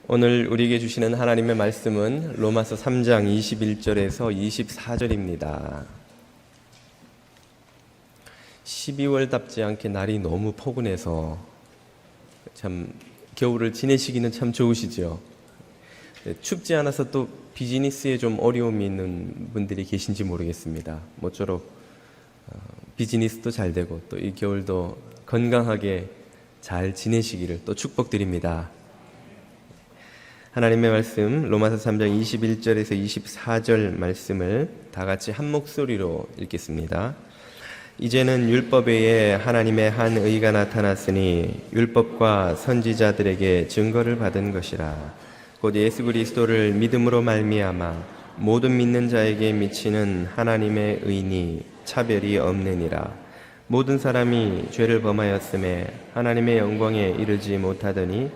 오늘 우리에게 주시는 하나님의 말씀은 로마서 3장 21절에서 24절입니다. 12월답지 않게 날이 너무 포근해서 참 겨울을 지내시기는 참 좋으시죠. 춥지 않아서 또 비즈니스에 좀 어려움이 있는 분들이 계신지 모르겠습니다. 모쪼록 비즈니스도 잘 되고 또 이 겨울도 건강하게 잘 지내시기를 또 축복드립니다. 하나님의 말씀 로마서 3장 21절에서 24절 말씀을 다 같이 한 목소리로 읽겠습니다. 이제는 율법 외에 하나님의 한 의가 나타났으니 율법과 선지자들에게 증거를 받은 것이라. 곧 예수 그리스도를 믿음으로 말미암아 모든 믿는 자에게 미치는 하나님의 의니 차별이 없느니라. 모든 사람이 죄를 범하였음에 하나님의 영광에 이르지 못하더니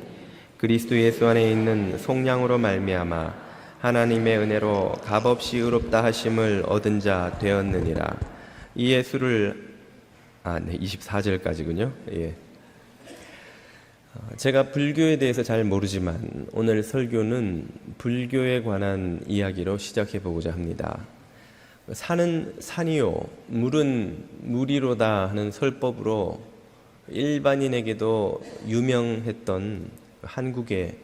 그리스도 예수 안에 있는 속량으로 말미암아 하나님의 은혜로 값없이 의롭다 하심을 얻은 자 되었느니라. 이 예수를 24절까지군요. 예. 제가 불교에 대해서 잘 모르지만 오늘 설교는 불교에 관한 이야기로 시작해 보고자 합니다. 산은 산이요 물은 물이로다 하는 설법으로 일반인에게도 유명했던 한국의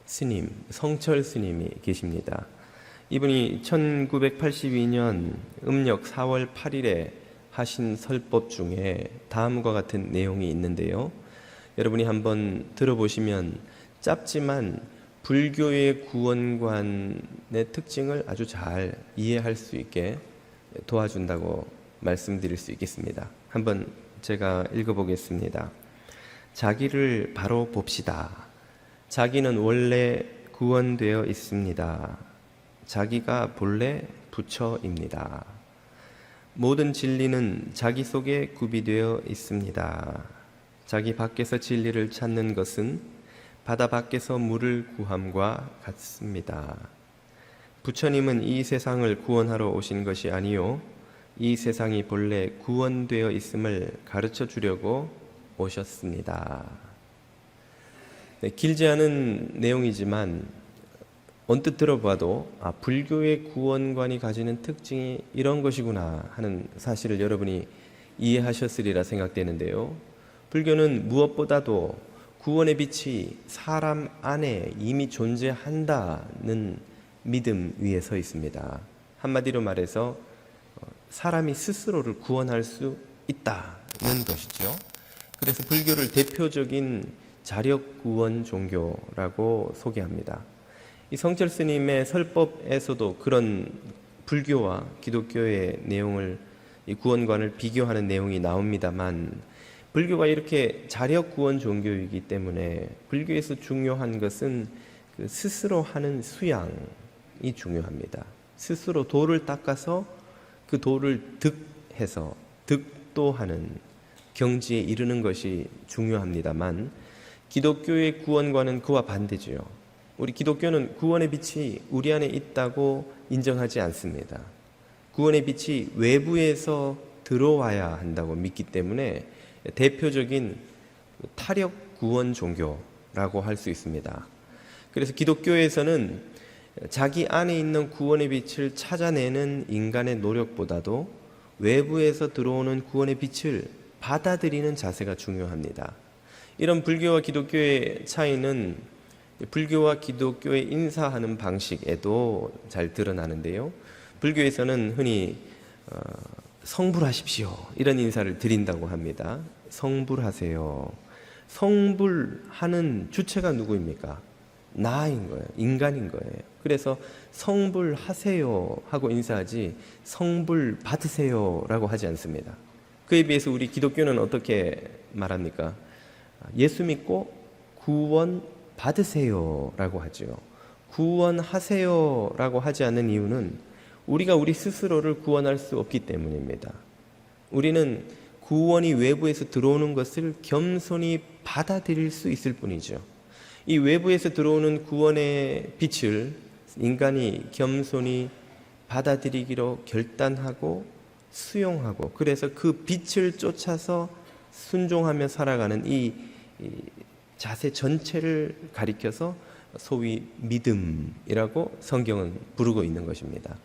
스님, 성철 스님이 계십니다. 이분이 1982년 음력 4월 8일에 하신 설법 중에 다음과 같은 내용이 있는데요. 여러분이 한번 들어보시면 짧지만 불교의 구원관의 특징을 아주 잘 이해할 수 있게 도와준다고 말씀드릴 수 있겠습니다. 한번 제가 읽어보겠습니다. 자기를 바로 봅시다. 자기는 원래 구원되어 있습니다. 자기가 본래 부처입니다. 모든 진리는 자기 속에 구비되어 있습니다. 자기 밖에서 진리를 찾는 것은 바다 밖에서 물을 구함과 같습니다. 부처님은 이 세상을 구원하러 오신 것이 아니요 이 세상이 본래 구원되어 있음을 가르쳐 주려고 오셨습니다. 네, 길지 않은 내용이지만 언뜻 들어봐도 불교의 구원관이 가지는 특징이 이런 것이구나 하는 사실을 여러분이 이해하셨으리라 생각되는데요. 불교는 무엇보다도 구원의 빛이 사람 안에 이미 존재한다는 믿음 위에 서 있습니다. 한마디로 말해서 사람이 스스로를 구원할 수 있다는 것이죠. 그래서 불교를 대표적인 자력구원 종교라고 소개합니다. 이 성철 스님의 설법에서도 그런 불교와 기독교의 내용을, 이 구원관을 비교하는 내용이 나옵니다만, 불교가 이렇게 자력구원 종교이기 때문에 불교에서 중요한 것은 그 스스로 하는 수양이 중요합니다. 스스로 돌을 닦아서 그 돌을 득해서 득도하는 경지에 이르는 것이 중요합니다만, 기독교의 구원과는 그와 반대지요. 우리 기독교는 구원의 빛이 우리 안에 있다고 인정하지 않습니다. 구원의 빛이 외부에서 들어와야 한다고 믿기 때문에 대표적인 타력 구원 종교라고 할 수 있습니다. 그래서 기독교에서는 자기 안에 있는 구원의 빛을 찾아내는 인간의 노력보다도 외부에서 들어오는 구원의 빛을 받아들이는 자세가 중요합니다. 이런 불교와 기독교의 차이는 불교와 기독교의 인사하는 방식에도 잘 드러나는데요. 불교에서는 흔히 성불하십시오 이런 인사를 드린다고 합니다. 성불하세요. 성불하는 주체가 누구입니까? 나인 거예요. 인간인 거예요. 그래서 성불하세요 하고 인사하지 성불 받으세요 라고 하지 않습니다. 그에 비해서 우리 기독교는 어떻게 말합니까? 예수 믿고 구원 받으세요 라고 하죠. 구원하세요 라고 하지 않는 이유는 우리가 우리 스스로를 구원할 수 없기 때문입니다. 우리는 구원이 외부에서 들어오는 것을 겸손히 받아들일 수 있을 뿐이죠. 이 외부에서 들어오는 구원의 빛을 인간이 겸손히 받아들이기로 결단하고 수용하고, 그래서 그 빛을 쫓아서 순종하며 살아가는 이 자세 전체를 가리켜서 소위 믿음이라고 성경은 부르고 있는 것입니다.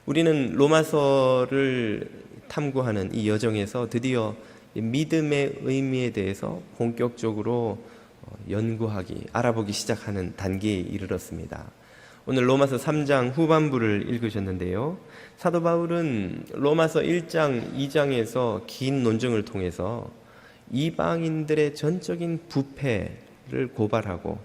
우리는 로마서를 탐구하는 이 여정에서 드디어 믿음의 의미에 대해서 본격적으로 알아보기 시작하는 단계에 이르렀습니다. 오늘 로마서 3장 후반부를 읽으셨는데요. 사도 바울은 로마서 1장, 2장에서 긴 논증을 통해서 이방인들의 전적인 부패를 고발하고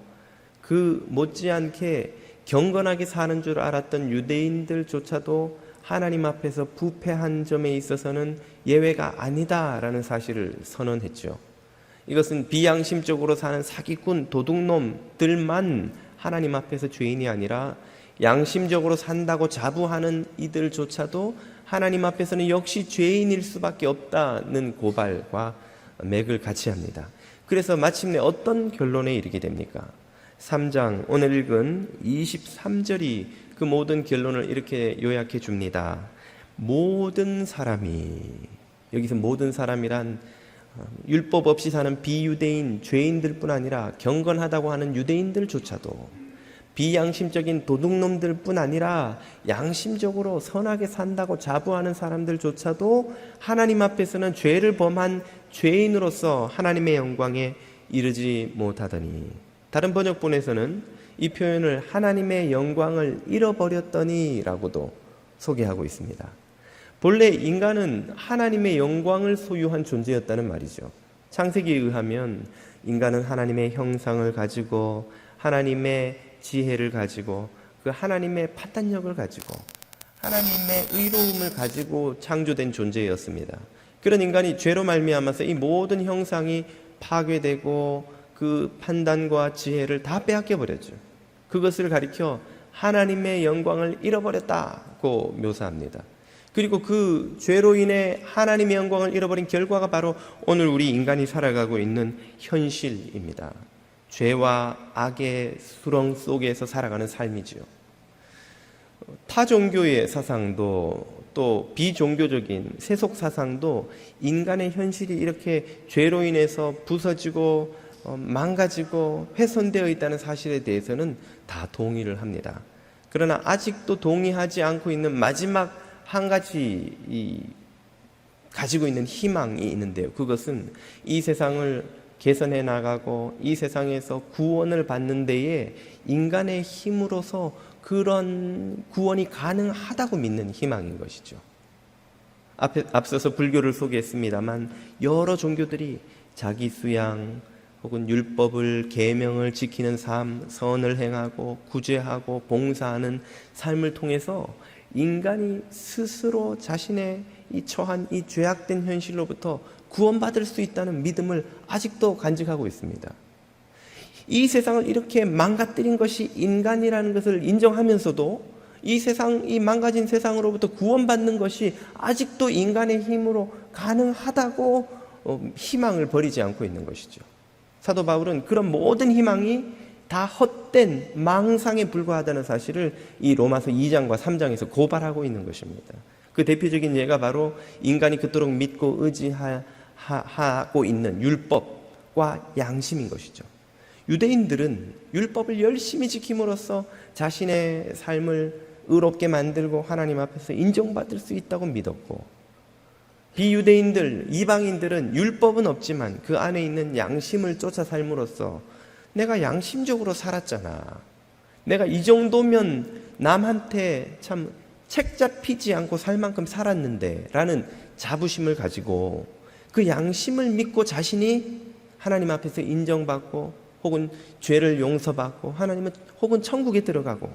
그 못지않게 경건하게 사는 줄 알았던 유대인들조차도 하나님 앞에서 부패한 점에 있어서는 예외가 아니다라는 사실을 선언했죠. 이것은 비양심적으로 사는 사기꾼, 도둑놈들만 하나님 앞에서 죄인이 아니라 양심적으로 산다고 자부하는 이들조차도 하나님 앞에서는 역시 죄인일 수밖에 없다는 고발과 맥을 같이 합니다. 그래서 마침내 어떤 결론에 이르게 됩니까? 3장 오늘 읽은 23절이 그 모든 결론을 이렇게 요약해 줍니다. 모든 사람이, 여기서 모든 사람이란 율법 없이 사는 비유대인 죄인들뿐 아니라 경건하다고 하는 유대인들조차도, 비양심적인 도둑놈들뿐 아니라 양심적으로 선하게 산다고 자부하는 사람들조차도 하나님 앞에서는 죄를 범한 죄인으로서 하나님의 영광에 이르지 못하더니, 다른 번역본에서는 이 표현을 하나님의 영광을 잃어버렸더니 라고도 소개하고 있습니다. 본래 인간은 하나님의 영광을 소유한 존재였다는 말이죠. 창세기에 의하면 인간은 하나님의 형상을 가지고 하나님의 지혜를 가지고 그 하나님의 판단력을 가지고 하나님의 의로움을 가지고 창조된 존재였습니다. 그런 인간이 죄로 말미암아서 이 모든 형상이 파괴되고 그 판단과 지혜를 다 빼앗겨 버렸죠. 그것을 가리켜 하나님의 영광을 잃어버렸다고 묘사합니다. 그리고 그 죄로 인해 하나님의 영광을 잃어버린 결과가 바로 오늘 우리 인간이 살아가고 있는 현실입니다. 죄와 악의 수렁 속에서 살아가는 삶이지요. 타 종교의 사상도 또 비종교적인 세속 사상도 인간의 현실이 이렇게 죄로 인해서 부서지고 망가지고 훼손되어 있다는 사실에 대해서는 다 동의를 합니다. 그러나 아직도 동의하지 않고 있는 마지막 한 가지 가지고 있는 희망이 있는데요. 그것은 이 세상을 개선해 나가고 이 세상에서 구원을 받는 데에 인간의 힘으로서 그런 구원이 가능하다고 믿는 희망인 것이죠. 앞서서 불교를 소개했습니다만 여러 종교들이 자기 수양 혹은 율법을 계명을 지키는 삶, 선을 행하고 구제하고 봉사하는 삶을 통해서 인간이 스스로 자신의 이 처한 이 죄악된 현실로부터 구원받을 수 있다는 믿음을 아직도 간직하고 있습니다. 이 세상을 이렇게 망가뜨린 것이 인간이라는 것을 인정하면서도 이 세상, 이 망가진 세상으로부터 구원받는 것이 아직도 인간의 힘으로 가능하다고 희망을 버리지 않고 있는 것이죠. 사도 바울은 그런 모든 희망이 다 헛된 망상에 불과하다는 사실을 이 로마서 2장과 3장에서 고발하고 있는 것입니다. 그 대표적인 예가 바로 인간이 그토록 믿고 의지하고 있는 율법과 양심인 것이죠. 유대인들은 율법을 열심히 지킴으로써 자신의 삶을 의롭게 만들고 하나님 앞에서 인정받을 수 있다고 믿었고, 비유대인들, 이방인들은 율법은 없지만 그 안에 있는 양심을 쫓아 삶으로써 내가 양심적으로 살았잖아, 내가 이 정도면 남한테 참 책 잡히지 않고 살 만큼 살았는데 라는 자부심을 가지고 그 양심을 믿고 자신이 하나님 앞에서 인정받고 혹은 죄를 용서받고 하나님은 혹은 천국에 들어가고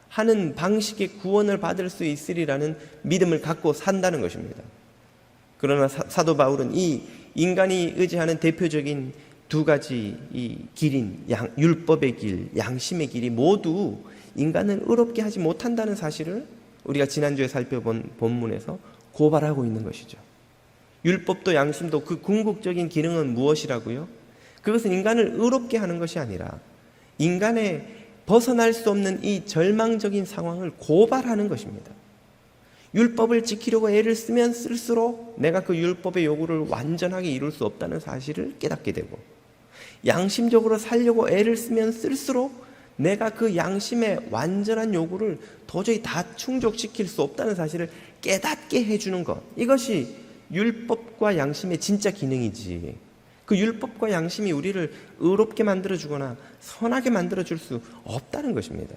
하는 방식의 구원을 받을 수 있으리라는 믿음을 갖고 산다는 것입니다. 그러나 사도 바울은 이 인간이 의지하는 대표적인 두 가지 이 길인 율법의 길, 양심의 길이 모두 인간을 의롭게 하지 못한다는 사실을 우리가 지난주에 살펴본 본문에서 고발하고 있는 것이죠. 율법도 양심도 그 궁극적인 기능은 무엇이라고요? 그것은 인간을 의롭게 하는 것이 아니라 인간의 벗어날 수 없는 이 절망적인 상황을 고발하는 것입니다. 율법을 지키려고 애를 쓰면 쓸수록 내가 그 율법의 요구를 완전하게 이룰 수 없다는 사실을 깨닫게 되고, 양심적으로 살려고 애를 쓰면 쓸수록 내가 그 양심의 완전한 요구를 도저히 다 충족시킬 수 없다는 사실을 깨닫게 해주는 것, 이것이 율법과 양심의 진짜 기능이지, 그 율법과 양심이 우리를 의롭게 만들어주거나 선하게 만들어줄 수 없다는 것입니다.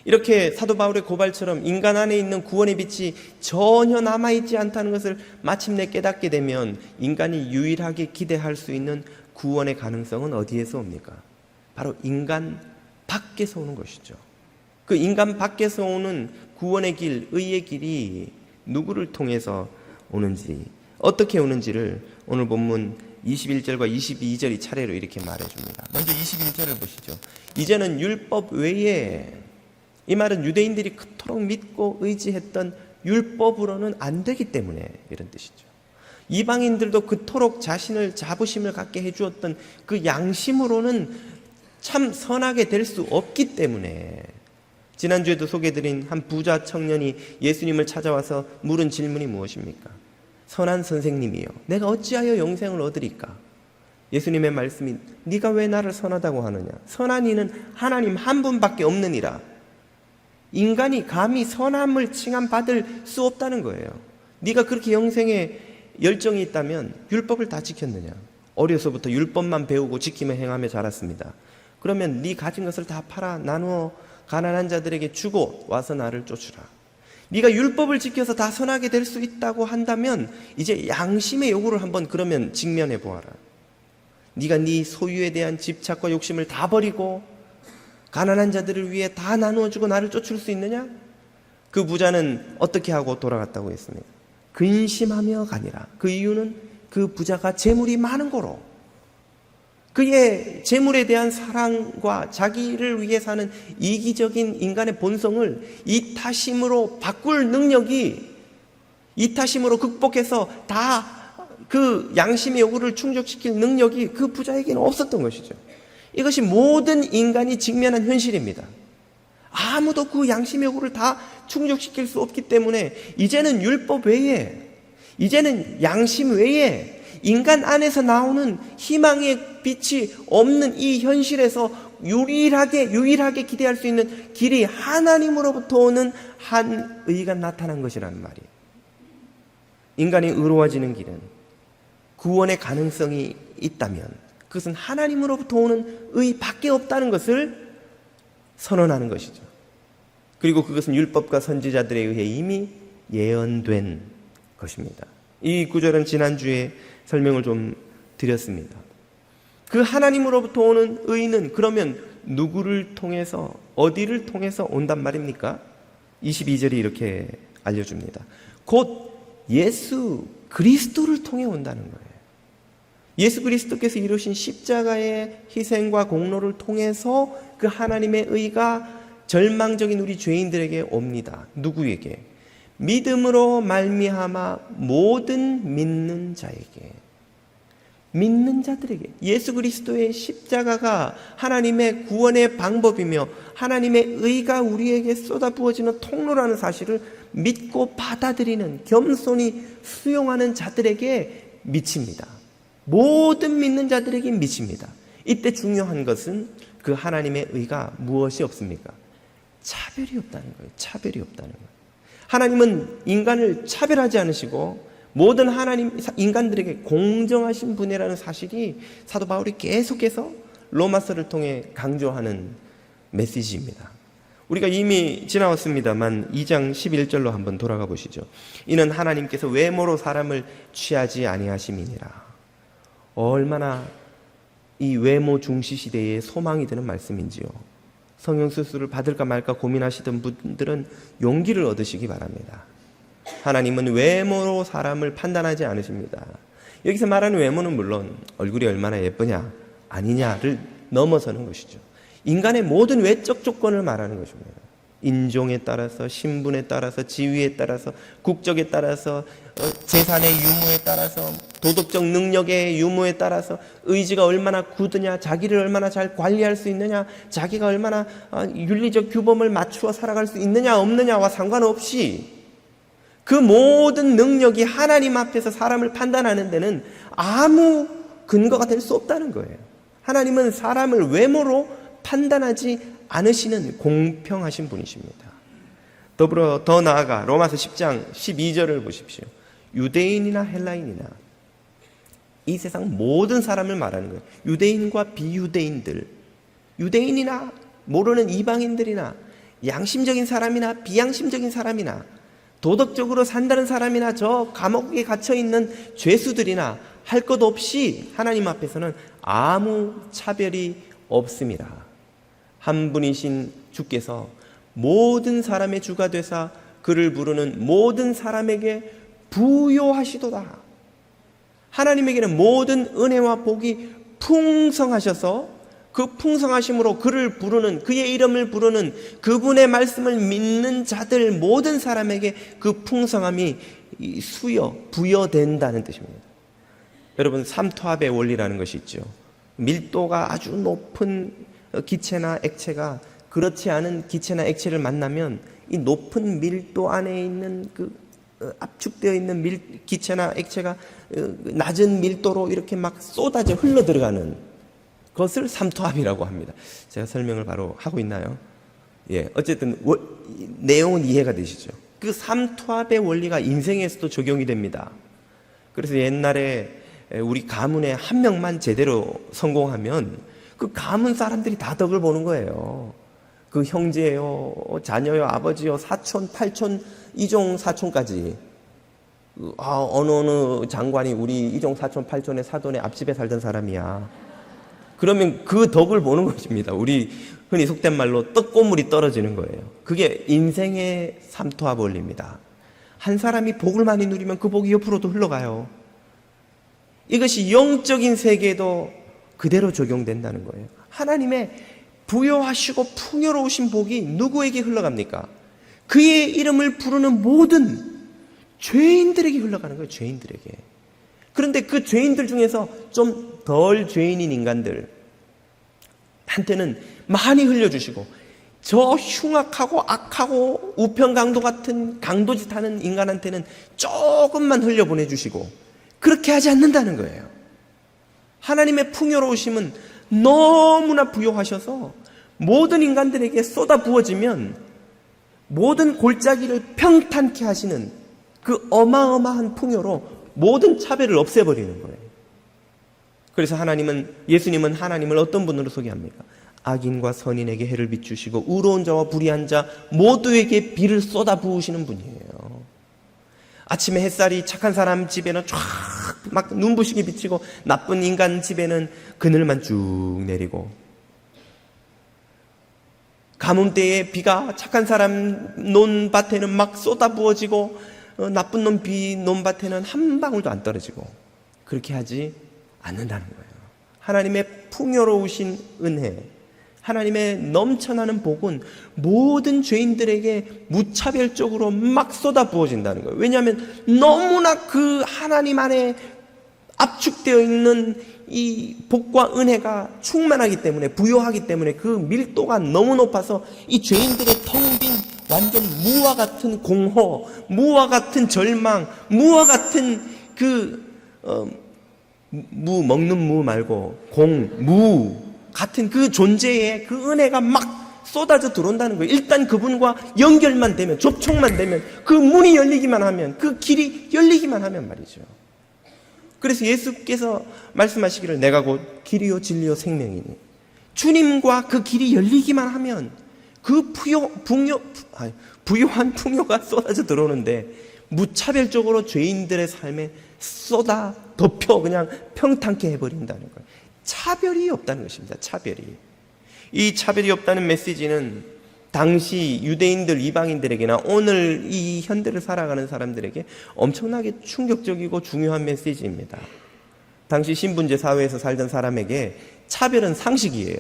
이렇게 사도 바울의 고발처럼 인간 안에 있는 구원의 빛이 전혀 남아있지 않다는 것을 마침내 깨닫게 되면 인간이 유일하게 기대할 수 있는 구원의 가능성은 어디에서 옵니까? 바로 인간 밖에서 오는 것이죠. 그 인간 밖에서 오는 구원의 길, 의의 길이 누구를 통해서 오는지, 어떻게 오는지를 오늘 본문 21절과 22절이 차례로 이렇게 말해줍니다. 먼저 21절을 보시죠. 이제는 율법 외에, 이 말은 유대인들이 그토록 믿고 의지했던 율법으로는 안 되기 때문에 이런 뜻이죠. 이방인들도 그토록 자신을 자부심을 갖게 해주었던 그 양심으로는 참 선하게 될 수 없기 때문에, 지난주에도 소개해드린 한 부자 청년이 예수님을 찾아와서 물은 질문이 무엇입니까? 선한 선생님이요, 내가 어찌하여 영생을 얻으리까? 예수님의 말씀이 네가 왜 나를 선하다고 하느냐? 선한 이는 하나님 한 분밖에 없느니라. 인간이 감히 선함을 칭함받을 수 없다는 거예요. 네가 그렇게 영생에 열정이 있다면 율법을 다 지켰느냐? 어려서부터 율법만 배우고 지키며 행하며 자랐습니다. 그러면 네 가진 것을 다 팔아 나누어 가난한 자들에게 주고 와서 나를 쫓으라. 네가 율법을 지켜서 다 선하게 될 수 있다고 한다면 이제 양심의 요구를 한번 그러면 직면해 보아라. 네가 네 소유에 대한 집착과 욕심을 다 버리고 가난한 자들을 위해 다 나누어 주고 나를 쫓을 수 있느냐? 그 부자는 어떻게 하고 돌아갔다고 했습니까? 근심하며 가니라. 그 이유는 그 부자가 재물이 많은 거로, 그의 재물에 대한 사랑과 자기를 위해 사는 이기적인 인간의 본성을 이타심으로 바꿀 능력이, 이타심으로 극복해서 다 그 양심의 요구를 충족시킬 능력이 그 부자에게는 없었던 것이죠. 이것이 모든 인간이 직면한 현실입니다. 아무도 그 양심의 요구를 다 충족시킬 수 없기 때문에 이제는 율법 외에, 이제는 양심 외에 인간 안에서 나오는 희망의 빛이 없는 이 현실에서 유일하게 기대할 수 있는 길이 하나님으로부터 오는 한 의가 나타난 것이라는 말이에요. 인간이 의로워지는 길은, 구원의 가능성이 있다면 그것은 하나님으로부터 오는 의 밖에 없다는 것을 선언하는 것이죠. 그리고 그것은 율법과 선지자들에 의해 이미 예언된 것입니다. 이 구절은 지난주에 설명을 좀 드렸습니다. 그 하나님으로부터 오는 의는 그러면 누구를 통해서, 어디를 통해서 온단 말입니까? 22절이 이렇게 알려줍니다. 곧 예수 그리스도를 통해 온다는 거예요. 예수 그리스도께서 이루신 십자가의 희생과 공로를 통해서 그 하나님의 의가 절망적인 우리 죄인들에게 옵니다. 누구에게? 믿음으로 말미암아 모든 믿는 자에게, 믿는 자들에게. 예수 그리스도의 십자가가 하나님의 구원의 방법이며 하나님의 의가 우리에게 쏟아부어지는 통로라는 사실을 믿고 받아들이는, 겸손히 수용하는 자들에게 미칩니다. 모든 믿는 자들에게 미칩니다. 이때 중요한 것은 그 하나님의 의가 무엇이 없습니까? 차별이 없다는 거예요. 차별이 없다는 거예요. 하나님은 인간을 차별하지 않으시고 모든 인간들에게 공정하신 분이라는 사실이 사도 바울이 계속해서 로마서를 통해 강조하는 메시지입니다. 우리가 이미 지나왔습니다만 2장 11절로 한번 돌아가 보시죠. 이는 하나님께서 외모로 사람을 취하지 아니하심이니라. 얼마나 이 외모 중시 시대에 소망이 되는 말씀인지요. 성형수술을 받을까 말까 고민하시던 분들은 용기를 얻으시기 바랍니다. 하나님은 외모로 사람을 판단하지 않으십니다. 여기서 말하는 외모는 물론 얼굴이 얼마나 예쁘냐 아니냐를 넘어서는 것이죠. 인간의 모든 외적 조건을 말하는 것입니다. 인종에 따라서, 신분에 따라서, 지위에 따라서, 국적에 따라서, 재산의 유무에 따라서, 도덕적 능력의 유무에 따라서, 의지가 얼마나 굳으냐, 자기를 얼마나 잘 관리할 수 있느냐, 자기가 얼마나 윤리적 규범을 맞추어 살아갈 수 있느냐 없느냐와 상관없이 그 모든 능력이 하나님 앞에서 사람을 판단하는 데는 아무 근거가 될 수 없다는 거예요. 하나님은 사람을 외모로 판단하지 않으시는 공평하신 분이십니다. 더불어 더 나아가 로마서 10장 12절을 보십시오. 유대인이나 헬라인이나 이 세상 모든 사람을 말하는 거예요. 유대인과 비유대인들, 유대인이나 모르는 이방인들이나 양심적인 사람이나 비양심적인 사람이나 도덕적으로 산다는 사람이나 저 감옥에 갇혀있는 죄수들이나 할 것 없이 하나님 앞에서는 아무 차별이 없습니다. 한 분이신 주께서 모든 사람의 주가 되사 그를 부르는 모든 사람에게 부요하시도다. 하나님에게는 모든 은혜와 복이 풍성하셔서 그 풍성하심으로 그를 부르는, 그의 이름을 부르는, 그분의 말씀을 믿는 자들 모든 사람에게 그 풍성함이 부여된다는 뜻입니다. 여러분, 삼투압의 원리라는 것이 있죠. 밀도가 아주 높은 기체나 액체가 그렇지 않은 기체나 액체를 만나면 이 높은 밀도 안에 있는 그 압축되어 있는 기체나 액체가 낮은 밀도로 이렇게 막 쏟아져 흘러 들어가는 것을 삼투압이라고 합니다. 제가 설명을 바로 하고 있나요? 예, 어쨌든 내용은 이해가 되시죠? 그 삼투압의 원리가 인생에서도 적용이 됩니다. 그래서 옛날에 우리 가문에 한 명만 제대로 성공하면 그 가문 사람들이 다 덕을 보는 거예요. 그 형제요, 자녀요, 아버지요, 사촌, 팔촌, 이종 사촌까지. 어느 장관이 우리 이종 사촌, 팔촌의 사돈의 앞집에 살던 사람이야. 그러면 그 덕을 보는 것입니다. 우리 흔히 속된 말로 떡고물이 떨어지는 거예요. 그게 인생의 삼투압 원리입니다. 한 사람이 복을 많이 누리면 그 복이 옆으로도 흘러가요. 이것이 영적인 세계에도 그대로 적용된다는 거예요. 하나님의 부요하시고 풍요로우신 복이 누구에게 흘러갑니까? 그의 이름을 부르는 모든 죄인들에게 흘러가는 거예요. 죄인들에게. 그런데 그 죄인들 중에서 좀 덜 죄인인 인간들 한테는 많이 흘려주시고, 저 흉악하고 악하고 우편강도 같은 강도짓 하는 인간한테는 조금만 흘려보내주시고, 그렇게 하지 않는다는 거예요. 하나님의 풍요로우심은 너무나 부요하셔서 모든 인간들에게 쏟아 부어지면 모든 골짜기를 평탄케 하시는 그 어마어마한 풍요로 모든 차별을 없애버리는 거예요. 그래서 예수님은 하나님을 어떤 분으로 소개합니까? 악인과 선인에게 해를 비추시고 의로운 자와 불의한 자 모두에게 비를 쏟아 부으시는 분이에요. 아침에 햇살이 착한 사람 집에는 쫙 막 눈부시게 비치고 나쁜 인간 집에는 그늘만 쭉 내리고, 가뭄때에 비가 착한 사람 논밭에는 막 쏟아 부어지고 나쁜 놈 논밭에는 한 방울도 안 떨어지고, 그렇게 하지 않는다는 거예요. 하나님의 풍요로우신 은혜, 하나님의 넘쳐나는 복은 모든 죄인들에게 무차별적으로 막 쏟아 부어진다는 거예요. 왜냐하면 너무나 그 하나님 안에 압축되어 있는 이 복과 은혜가 충만하기 때문에, 부요하기 때문에 그 밀도가 너무 높아서 이 죄인들의 텅 빈 완전 무와 같은 공허, 무와 같은 절망, 무와 같은 무, 먹는 무 말고 무 같은 그 존재에 그 은혜가 막 쏟아져 들어온다는 거예요. 일단 그분과 연결만 되면, 접촉만 되면, 그 문이 열리기만 하면, 그 길이 열리기만 하면 말이죠. 그래서 예수께서 말씀하시기를 내가 곧 길이요 진리요 생명이니, 주님과 그 길이 열리기만 하면 그 부요한 풍요가 쏟아져 들어오는데 무차별적으로 죄인들의 삶에 쏟아 덮여 그냥 평탄케 해버린다는 거예요. 차별이 없다는 것입니다. 차별이. 이 차별이 없다는 메시지는 당시 유대인들, 이방인들에게나 오늘 이 현대를 살아가는 사람들에게 엄청나게 충격적이고 중요한 메시지입니다. 당시 신분제 사회에서 살던 사람에게 차별은 상식이에요.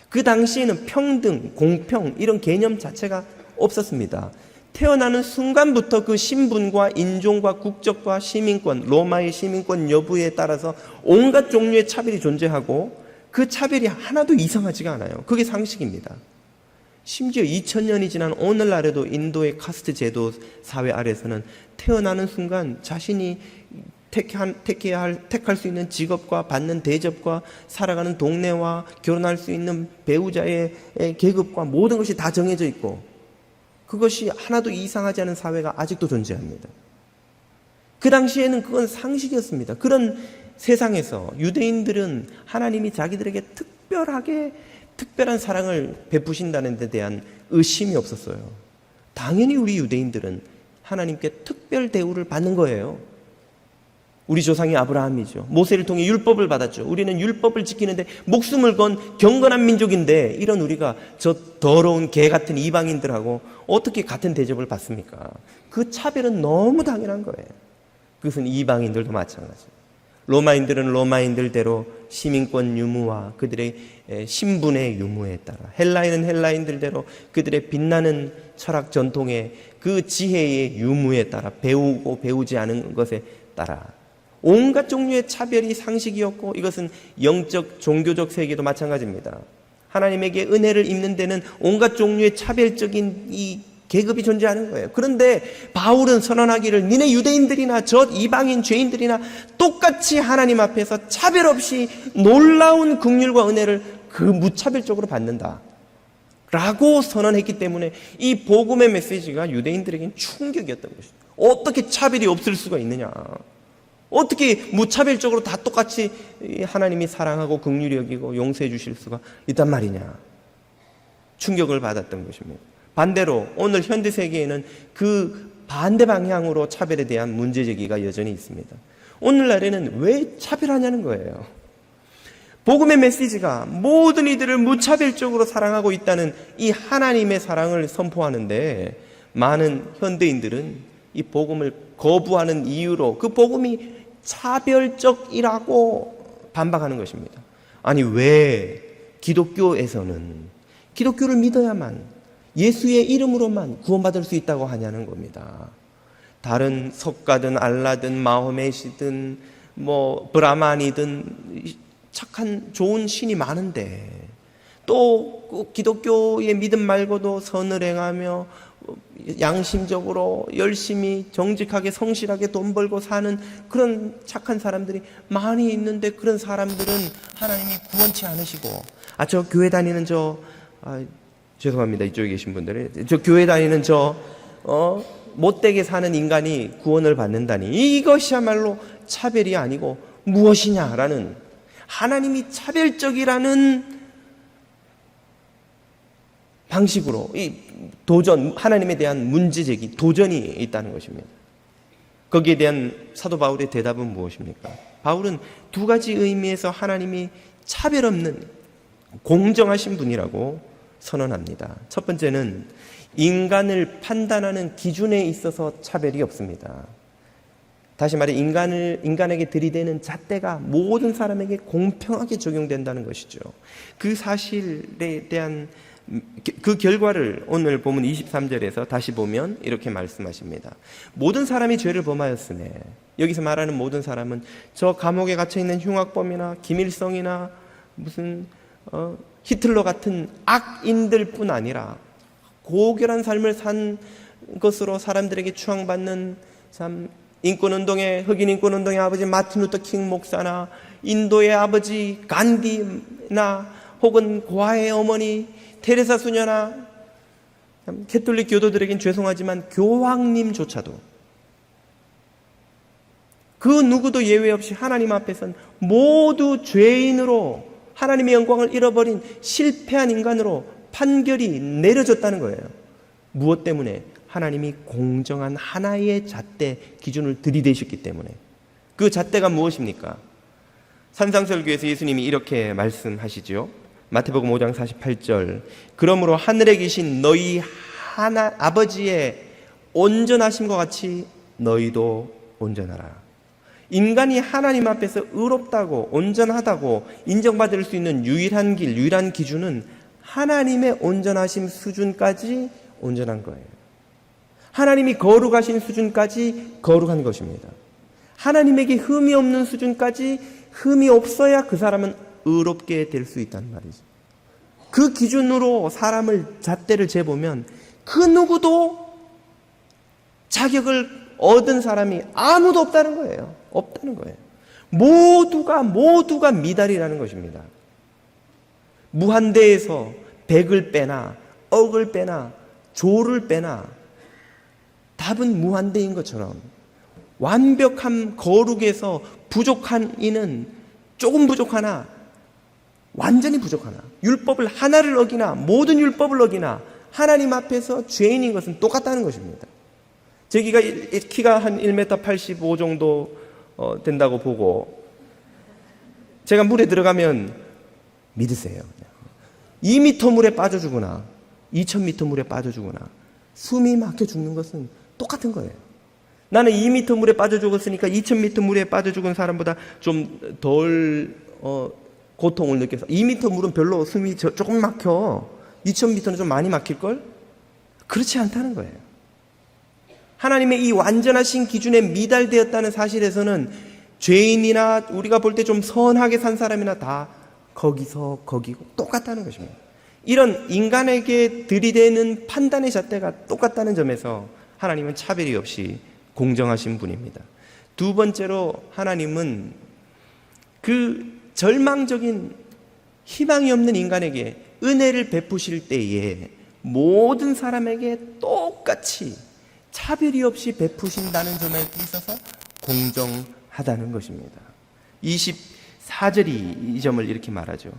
그 당시에는 평등, 공평 이런 개념 자체가 없었습니다. 태어나는 순간부터 그 신분과 인종과 국적과 시민권, 로마의 시민권 여부에 따라서 온갖 종류의 차별이 존재하고 그 차별이 하나도 이상하지가 않아요. 그게 상식입니다. 심지어 2000년이 지난 오늘날에도 인도의 카스트 제도 사회 아래서는 태어나는 순간 자신이 택할 수 있는 직업과 받는 대접과 살아가는 동네와 결혼할 수 있는 배우자의 계급과 모든 것이 다 정해져 있고 그것이 하나도 이상하지 않은 사회가 아직도 존재합니다. 그 당시에는 그건 상식이었습니다. 그런 세상에서 유대인들은 하나님이 자기들에게 특별한 사랑을 베푸신다는 데 대한 의심이 없었어요. 당연히 우리 유대인들은 하나님께 특별 대우를 받는 거예요. 우리 조상이 아브라함이죠. 모세를 통해 율법을 받았죠. 우리는 율법을 지키는데 목숨을 건 경건한 민족인데 이런 우리가 저 더러운 개 같은 이방인들하고 어떻게 같은 대접을 받습니까? 그 차별은 너무 당연한 거예요. 그것은 이방인들도 마찬가지예요. 로마인들은 로마인들대로 시민권 유무와 그들의 신분의 유무에 따라, 헬라인은 헬라인들대로 그들의 빛나는 철학 전통의 그 지혜의 유무에 따라, 배우고 배우지 않은 것에 따라 온갖 종류의 차별이 상식이었고, 이것은 영적 종교적 세계도 마찬가지입니다. 하나님에게 은혜를 입는 데는 온갖 종류의 차별적인 이 계급이 존재하는 거예요. 그런데 바울은 선언하기를 니네 유대인들이나 저 이방인 죄인들이나 똑같이 하나님 앞에서 차별 없이 놀라운 긍휼과 은혜를 그 무차별적으로 받는다 라고 선언했기 때문에 이 복음의 메시지가 유대인들에겐 충격이었던 것입니다. 어떻게 차별이 없을 수가 있느냐, 어떻게 무차별적으로 다 똑같이 하나님이 사랑하고 긍휼히 여기고 용서해 주실 수가 있단 말이냐, 충격을 받았던 것입니다. 반대로 오늘 현대 세계에는 그 반대 방향으로 차별에 대한 문제제기가 여전히 있습니다. 오늘날에는 왜 차별하냐는 거예요. 복음의 메시지가 모든 이들을 무차별적으로 사랑하고 있다는 이 하나님의 사랑을 선포하는데, 많은 현대인들은 이 복음을 거부하는 이유로 그 복음이 차별적이라고 반박하는 것입니다. 아니, 왜 기독교에서는 기독교를 믿어야만, 예수의 이름으로만 구원받을 수 있다고 하냐는 겁니다. 다른 석가든 알라든 마호메시든 브라만이든 착한 좋은 신이 많은데, 또 기독교의 믿음 말고도 선을 행하며 양심적으로 열심히 정직하게 성실하게 돈 벌고 사는 그런 착한 사람들이 많이 있는데, 그런 사람들은 하나님이 구원치 않으시고, 저 교회 다니는 죄송합니다, 이쪽에 계신 분들은 저 교회 다니는 못되게 사는 인간이 구원을 받는다니, 이것이야말로 차별이 아니고 무엇이냐라는, 하나님이 차별적이라는 방식으로 이 도전, 하나님에 대한 문제제기, 도전이 있다는 것입니다. 거기에 대한 사도 바울의 대답은 무엇입니까? 바울은 두 가지 의미에서 하나님이 차별 없는 공정하신 분이라고 선언합니다. 첫 번째는 인간을 판단하는 기준에 있어서 차별이 없습니다. 다시 말해 인간에게 들이대는 잣대가 모든 사람에게 공평하게 적용된다는 것이죠. 그 사실에 대한 그 결과를 오늘 본문 23절에서 다시 보면 이렇게 말씀하십니다. 모든 사람이 죄를 범하였으며, 여기서 말하는 모든 사람은 저 감옥에 갇혀있는 흉악범이나 김일성이나 무슨 히틀러 같은 악인들 뿐 아니라 고결한 삶을 산 것으로 사람들에게 추앙받는 참 흑인 인권운동의 아버지 마틴 루터 킹 목사나 인도의 아버지 간디나 혹은 고아의 어머니 테레사 수녀나 캐톨릭 교도들에겐 죄송하지만 교황님조차도 그 누구도 예외 없이 하나님 앞에선 모두 죄인으로, 하나님의 영광을 잃어버린 실패한 인간으로 판결이 내려졌다는 거예요. 무엇 때문에? 하나님이 공정한 하나의 잣대 기준을 들이대셨기 때문에. 그 잣대가 무엇입니까? 산상설교에서 예수님이 이렇게 말씀하시죠. 마태복음 5장 48절, 그러므로 하늘에 계신 너희 아버지의 온전하심과 같이 너희도 온전하라. 인간이 하나님 앞에서 의롭다고 온전하다고 인정받을 수 있는 유일한 길, 유일한 기준은 하나님의 온전하심 수준까지 온전한 거예요. 하나님이 거룩하신 수준까지 거룩한 것입니다. 하나님에게 흠이 없는 수준까지 흠이 없어야 그 사람은 의롭게 될 수 있다는 말이죠. 그 기준으로 사람을 잣대를 재보면 그 누구도 자격을 얻은 사람이 아무도 없다는 거예요. 없다는 거예요. 모두가 미달이라는 것입니다. 무한대에서 백을 빼나 억을 빼나 조를 빼나 답은 무한대인 것처럼 완벽한 거룩에서 부족한 이는 조금 부족하나 완전히 부족하나 율법을 하나를 어기나 모든 율법을 어기나 하나님 앞에서 죄인인 것은 똑같다는 것입니다. 저기가 키가 한 1m 85 정도 된다고 보고 제가 물에 들어가면 믿으세요. 2m 물에 빠져 죽거나 2000m 물에 빠져 죽거나 숨이 막혀 죽는 것은 똑같은 거예요. 나는 2m 물에 빠져 죽었으니까 2000m 물에 빠져 죽은 사람보다 좀 덜 고통을 느껴서 2m 물은 별로 숨이 조금 막혀 2000m는 좀 많이 막힐걸? 그렇지 않다는 거예요. 하나님의 이 완전하신 기준에 미달되었다는 사실에서는 죄인이나 우리가 볼 때 좀 선하게 산 사람이나 다 거기서 거기고 똑같다는 것입니다. 이런 인간에게 들이대는 판단의 잣대가 똑같다는 점에서 하나님은 차별이 없이 공정하신 분입니다. 두 번째로 하나님은 그 절망적인 희망이 없는 인간에게 은혜를 베푸실 때에 모든 사람에게 똑같이 차별이 없이 베푸신다는 점에 있어서 공정하다는 것입니다. 24절이 이 점을 이렇게 말하죠.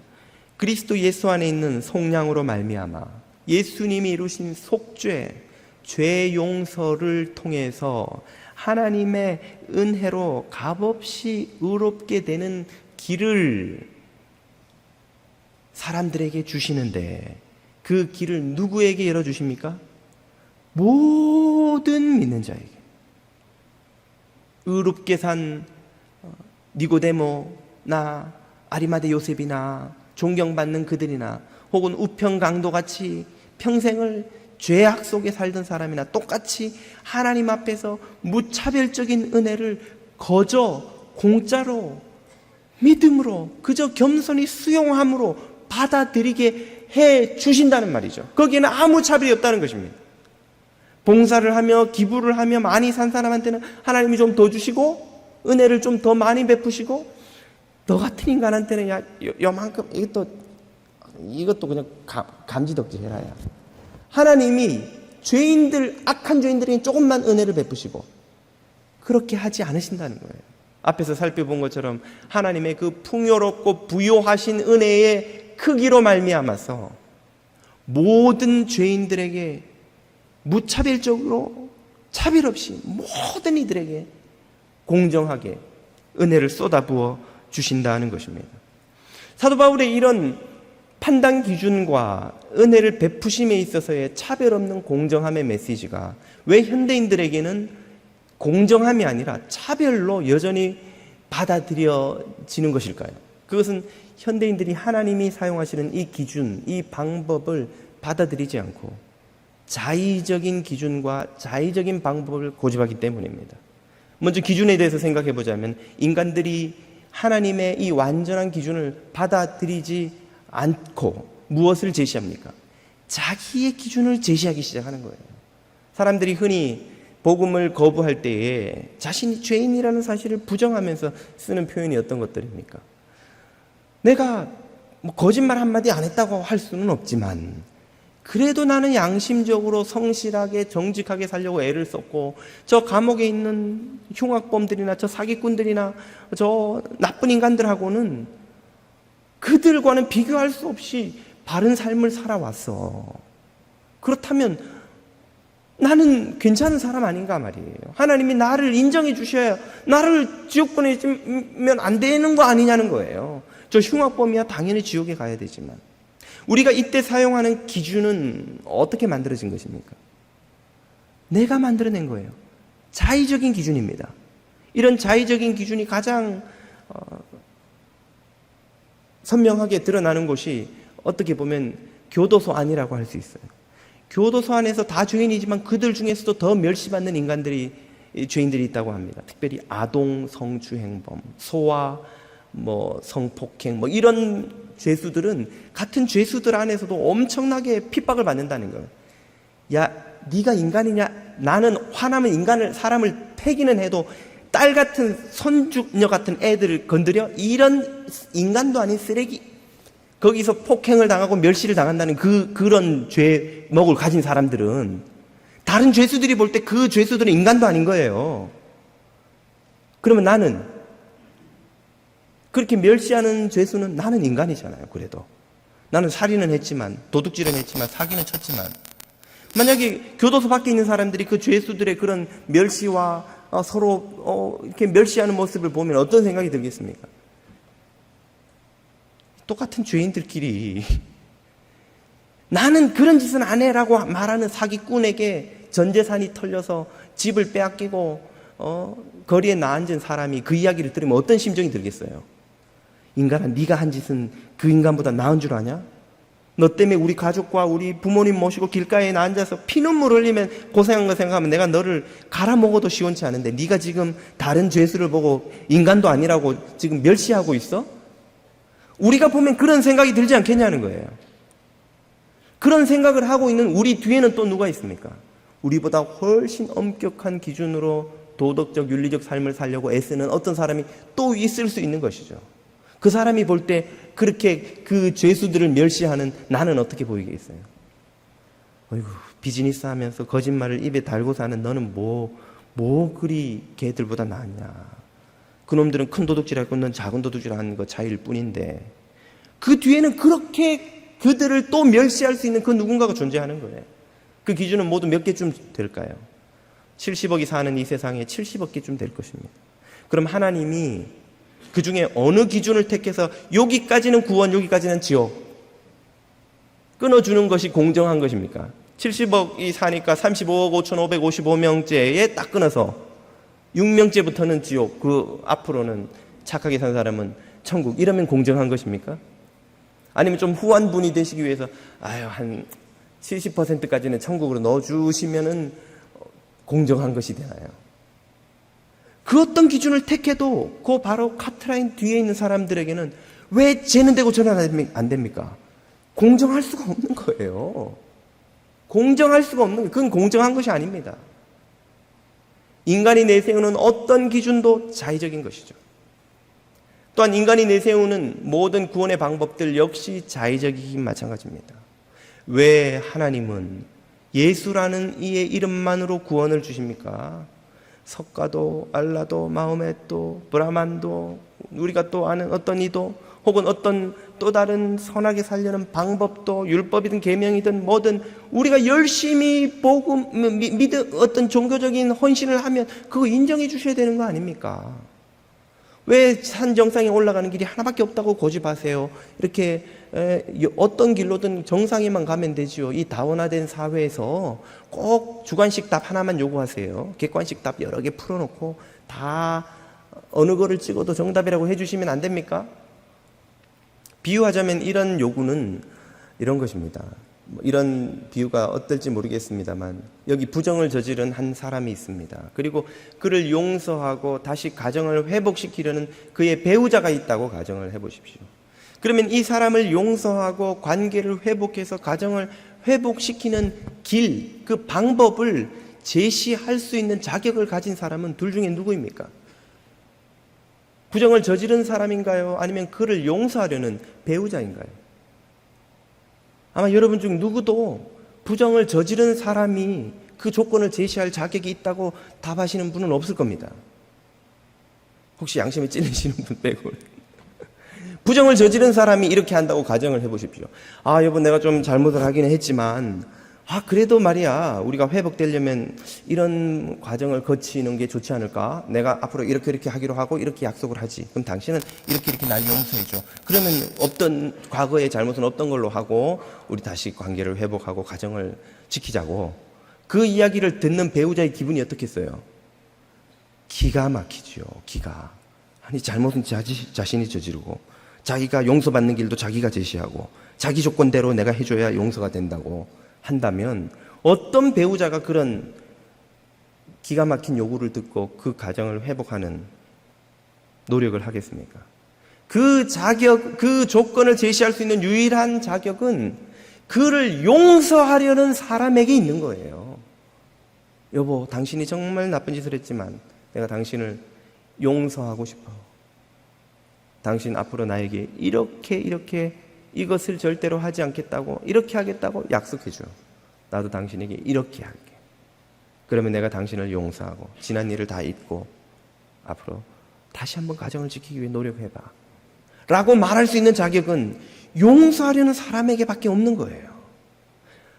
그리스도 예수 안에 있는 속량으로 말미암아 예수님이 이루신 속죄, 죄 용서를 통해서 하나님의 은혜로 값없이 의롭게 되는 길을 사람들에게 주시는데 그 길을 누구에게 열어주십니까? 모든 믿는 자에게. 의롭게 산 니고데모나 아리마대 요셉이나 존경받는 그들이나 혹은 우평강도같이 평생을 죄악 속에 살던 사람이나 똑같이 하나님 앞에서 무차별적인 은혜를 거저 공짜로 믿음으로 그저 겸손히 수용함으로 받아들이게 해 주신다는 말이죠. 거기에는 아무 차별이 없다는 것입니다. 봉사를 하며 기부를 하며 많이 산 사람한테는 하나님이 좀 더 주시고 은혜를 좀 더 많이 베푸시고 너 같은 인간한테는 야 요만큼 이것도 그냥 감지덕지 해라. 야. 하나님이 죄인들 악한 죄인들에게 조금만 은혜를 베푸시고 그렇게 하지 않으신다는 거예요. 앞에서 살펴본 것처럼 하나님의 그 풍요롭고 부요하신 은혜의 크기로 말미암아서 모든 죄인들에게 무차별적으로 차별 없이 모든 이들에게 공정하게 은혜를 쏟아부어 주신다는 것입니다. 사도 바울의 이런 판단 기준과 은혜를 베푸심에 있어서의 차별 없는 공정함의 메시지가 왜 현대인들에게는 공정함이 아니라 차별로 여전히 받아들여지는 것일까요? 그것은 현대인들이 하나님이 사용하시는 이 기준, 이 방법을 받아들이지 않고 자의적인 기준과 자의적인 방법을 고집하기 때문입니다. 먼저 기준에 대해서 생각해 보자면 인간들이 하나님의 이 완전한 기준을 받아들이지 않고 무엇을 제시합니까? 자기의 기준을 제시하기 시작하는 거예요. 사람들이 흔히 복음을 거부할 때에 자신이 죄인이라는 사실을 부정하면서 쓰는 표현이 어떤 것들입니까? 내가 거짓말 한마디 안 했다고 할 수는 없지만 그래도 나는 양심적으로 성실하게 정직하게 살려고 애를 썼고 저 감옥에 있는 흉악범들이나 저 사기꾼들이나 저 나쁜 인간들하고는 그들과는 비교할 수 없이 바른 삶을 살아왔어. 그렇다면 나는 괜찮은 사람 아닌가 말이에요. 하나님이 나를 인정해 주셔야 나를 지옥 보내면 안 되는 거 아니냐는 거예요. 저 흉악범이야 당연히 지옥에 가야 되지만 우리가 이때 사용하는 기준은 어떻게 만들어진 것입니까? 내가 만들어낸 거예요. 자의적인 기준입니다. 이런 자의적인 기준이 가장 선명하게 드러나는 곳이 어떻게 보면 교도소 안이라고 할 수 있어요. 교도소 안에서 다 죄인이지만 그들 중에서도 더 멸시받는 인간들이 죄인들이 있다고 합니다. 특별히 아동 성추행범, 소아 성폭행 이런 죄수들은 같은 죄수들 안에서도 엄청나게 핍박을 받는다는 거예요. 야, 네가 인간이냐? 나는 화나면 사람을 해기는 해도 딸 같은 손주녀 같은 애들을 건드려? 이런 인간도 아닌 쓰레기. 거기서 폭행을 당하고 멸시를 당한다는 그런 죄목을 가진 사람들은 다른 죄수들이 볼 때 그 죄수들은 인간도 아닌 거예요. 그러면 나는 그렇게 멸시하는 죄수는 나는 인간이잖아요. 그래도 나는 살인은 했지만, 도둑질은 했지만, 사기는 쳤지만, 만약에 교도소 밖에 있는 사람들이 그 죄수들의 그런 멸시와 서로 이렇게 멸시하는 모습을 보면 어떤 생각이 들겠습니까? 똑같은 죄인들끼리 나는 그런 짓은 안 해라고 말하는 사기꾼에게 전 재산이 털려서 집을 빼앗기고 거리에 나앉은 사람이 그 이야기를 들으면 어떤 심정이 들겠어요? 인간아, 네가 한 짓은 그 인간보다 나은 줄 아냐? 너 때문에 우리 가족과 우리 부모님 모시고 길가에 앉아서 피눈물 흘리면 고생한 거 생각하면 내가 너를 갈아먹어도 시원치 않은데 네가 지금 다른 죄수를 보고 인간도 아니라고 지금 멸시하고 있어? 우리가 보면 그런 생각이 들지 않겠냐는 거예요. 그런 생각을 하고 있는 우리 뒤에는 또 누가 있습니까? 우리보다 훨씬 엄격한 기준으로 도덕적, 윤리적 삶을 살려고 애쓰는 어떤 사람이 또 있을 수 있는 것이죠. 그 사람이 볼 때 그렇게 그 죄수들을 멸시하는 나는 어떻게 보이겠어요? 어이구, 비즈니스 하면서 거짓말을 입에 달고 사는 너는 뭐 그리 걔들보다 낫냐. 그놈들은 큰 도둑질 하고 넌 작은 도둑질 하는 것 차이일 뿐인데 그 뒤에는 그렇게 그들을 또 멸시할 수 있는 그 누군가가 존재하는 거예요. 그 기준은 모두 몇 개쯤 될까요? 70억이 사는 이 세상에 70억 개쯤 될 것입니다. 그럼 하나님이 그 중에 어느 기준을 택해서 여기까지는 구원, 여기까지는 지옥 끊어주는 것이 공정한 것입니까? 70억이 사니까 35억 5,555명째에 딱 끊어서 6명째부터는 지옥, 그 앞으로는 착하게 산 사람은 천국, 이러면 공정한 것입니까? 아니면 좀 후한 분이 되시기 위해서 한 70%까지는 천국으로 넣어주시면은 공정한 것이 되나요? 그 어떤 기준을 택해도 그 바로 카트라인 뒤에 있는 사람들에게는 왜 쟤는 되고 저는 안 됩니까? 공정할 수가 없는 거예요. 공정할 수가 없는 거예요. 그건 공정한 것이 아닙니다. 인간이 내세우는 어떤 기준도 자의적인 것이죠. 또한 인간이 내세우는 모든 구원의 방법들 역시 자의적이긴 마찬가지입니다. 왜 하나님은 예수라는 이의 이름만으로 구원을 주십니까? 석가도, 알라도, 마호메도, 브라만도, 우리가 또 아는 어떤 이도, 혹은 어떤 또 다른 선하게 살려는 방법도, 율법이든 계명이든 뭐든 우리가 열심히 어떤 종교적인 헌신을 하면 그거 인정해 주셔야 되는 거 아닙니까? 왜 산 정상에 올라가는 길이 하나밖에 없다고 고집하세요? 이렇게 어떤 길로든 정상에만 가면 되지요. 이 다원화된 사회에서 꼭 주관식 답 하나만 요구하세요. 객관식 답 여러 개 풀어놓고 다 어느 거를 찍어도 정답이라고 해주시면 안 됩니까? 비유하자면 이런 요구는 이런 것입니다. 이런 비유가 어떨지 모르겠습니다만 여기 부정을 저지른 한 사람이 있습니다. 그리고 그를 용서하고 다시 가정을 회복시키려는 그의 배우자가 있다고 가정을 해보십시오. 그러면 이 사람을 용서하고 관계를 회복해서 가정을 회복시키는 길, 그 방법을 제시할 수 있는 자격을 가진 사람은 둘 중에 누구입니까? 부정을 저지른 사람인가요? 아니면 그를 용서하려는 배우자인가요? 아마 여러분 중 누구도 부정을 저지른 사람이 그 조건을 제시할 자격이 있다고 답하시는 분은 없을 겁니다. 혹시 양심에 찔리시는 분 빼고. 부정을 저지른 사람이 이렇게 한다고 가정을 해보십시오. 여보, 내가 좀 잘못을 하기는 했지만 그래도 말이야, 우리가 회복되려면 이런 과정을 거치는 게 좋지 않을까? 내가 앞으로 이렇게 하기로 하고 이렇게 약속을 하지. 그럼 당신은 이렇게 날 용서해줘. 그러면 없던 과거의 잘못은 없던 걸로 하고 우리 다시 관계를 회복하고 가정을 지키자고. 그 이야기를 듣는 배우자의 기분이 어떻겠어요? 기가 막히죠. 기가. 아니, 잘못은 자신이 저지르고 자기가 용서받는 길도 자기가 제시하고 자기 조건대로 내가 해줘야 용서가 된다고 한다면 어떤 배우자가 그런 기가 막힌 요구를 듣고 그 가정을 회복하는 노력을 하겠습니까? 그 자격, 그 조건을 제시할 수 있는 유일한 자격은 그를 용서하려는 사람에게 있는 거예요. 여보, 당신이 정말 나쁜 짓을 했지만 내가 당신을 용서하고 싶어. 당신 앞으로 나에게 이렇게 이것을 절대로 하지 않겠다고, 이렇게 하겠다고 약속해 줘. 나도 당신에게 이렇게 할게. 그러면 내가 당신을 용서하고 지난 일을 다 잊고 앞으로 다시 한번 가정을 지키기 위해 노력해봐 라고 말할 수 있는 자격은 용서하려는 사람에게밖에 없는 거예요.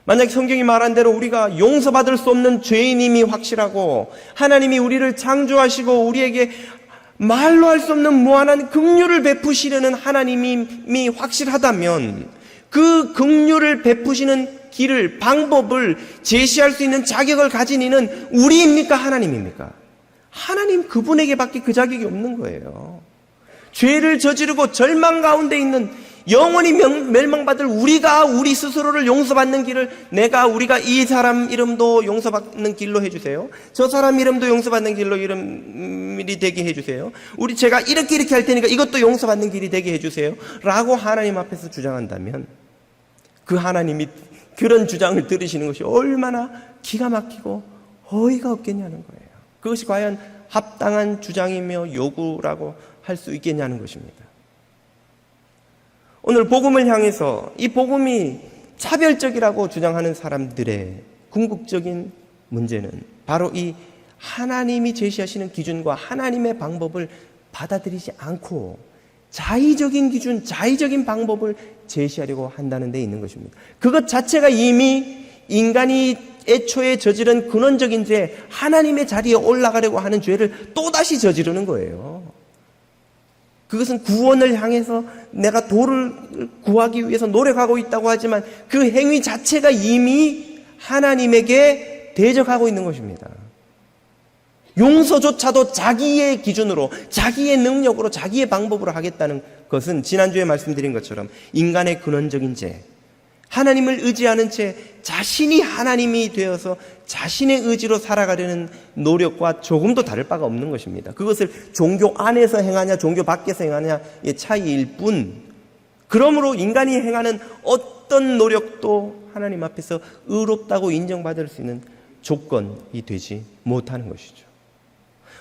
만약 성경이 말한 대로 우리가 용서받을 수 없는 죄인임이 확실하고 하나님이 우리를 창조하시고 우리에게 말로 할 수 없는 무한한 긍휼을 베푸시려는 하나님이 확실하다면 그 긍휼을 베푸시는 길을, 방법을 제시할 수 있는 자격을 가진 이는 우리입니까? 하나님입니까? 하나님 그분에게밖에 그 자격이 없는 거예요. 죄를 저지르고 절망 가운데 있는 영원히 멸망받을 우리가 우리 스스로를 용서받는 길을 우리가 이 사람 이름도 용서받는 길로 해주세요. 저 사람 이름도 용서받는 길로 이름이 되게 해주세요. 제가 이렇게 할 테니까 이것도 용서받는 길이 되게 해주세요. 라고 하나님 앞에서 주장한다면 그 하나님이 그런 주장을 들으시는 것이 얼마나 기가 막히고 어이가 없겠냐는 거예요. 그것이 과연 합당한 주장이며 요구라고 할 수 있겠냐는 것입니다. 오늘 복음을 향해서 이 복음이 차별적이라고 주장하는 사람들의 궁극적인 문제는 바로 이 하나님이 제시하시는 기준과 하나님의 방법을 받아들이지 않고 자의적인 기준, 자의적인 방법을 제시하려고 한다는 데 있는 것입니다. 그것 자체가 이미 인간이 애초에 저지른 근원적인 죄, 하나님의 자리에 올라가려고 하는 죄를 또다시 저지르는 거예요. 그것은 구원을 향해서 내가 도를 구하기 위해서 노력하고 있다고 하지만 그 행위 자체가 이미 하나님에게 대적하고 있는 것입니다. 용서조차도 자기의 기준으로, 자기의 능력으로, 자기의 방법으로 하겠다는 것은 지난주에 말씀드린 것처럼 인간의 근원적인 죄, 하나님을 의지하는 채 자신이 하나님이 되어서 자신의 의지로 살아가려는 노력과 조금도 다를 바가 없는 것입니다. 그것을 종교 안에서 행하냐 종교 밖에서 행하냐의 차이일 뿐, 그러므로 인간이 행하는 어떤 노력도 하나님 앞에서 의롭다고 인정받을 수 있는 조건이 되지 못하는 것이죠.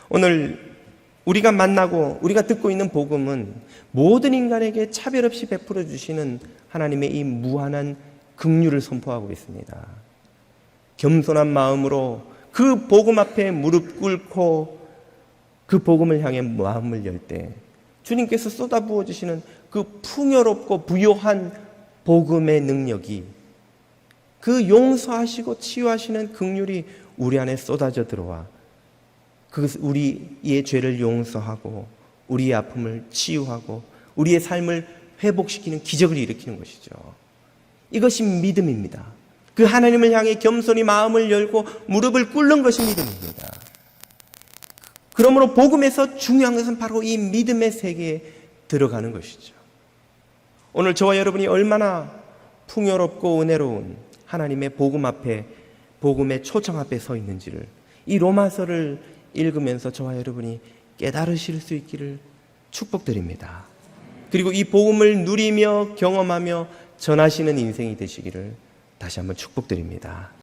오늘 우리가 만나고 우리가 듣고 있는 복음은 모든 인간에게 차별 없이 베풀어 주시는 하나님의 이 무한한 긍휼을 선포하고 있습니다. 겸손한 마음으로 그 복음 앞에 무릎 꿇고 그 복음을 향해 마음을 열 때 주님께서 쏟아부어 주시는 그 풍요롭고 부요한 복음의 능력이, 그 용서하시고 치유하시는 긍휼이 우리 안에 쏟아져 들어와 그것을 우리의 죄를 용서하고 우리의 아픔을 치유하고 우리의 삶을 회복시키는 기적을 일으키는 것이죠. 이것이 믿음입니다. 그 하나님을 향해 겸손히 마음을 열고 무릎을 꿇는 것이 믿음입니다. 그러므로 복음에서 중요한 것은 바로 이 믿음의 세계에 들어가는 것이죠. 오늘 저와 여러분이 얼마나 풍요롭고 은혜로운 하나님의 복음 앞에, 복음의 초청 앞에 서 있는지를 이 로마서를 읽으면서 저와 여러분이 깨달으실 수 있기를 축복드립니다. 그리고 이 복음을 누리며 경험하며 전하시는 인생이 되시기를 다시 한번 축복드립니다.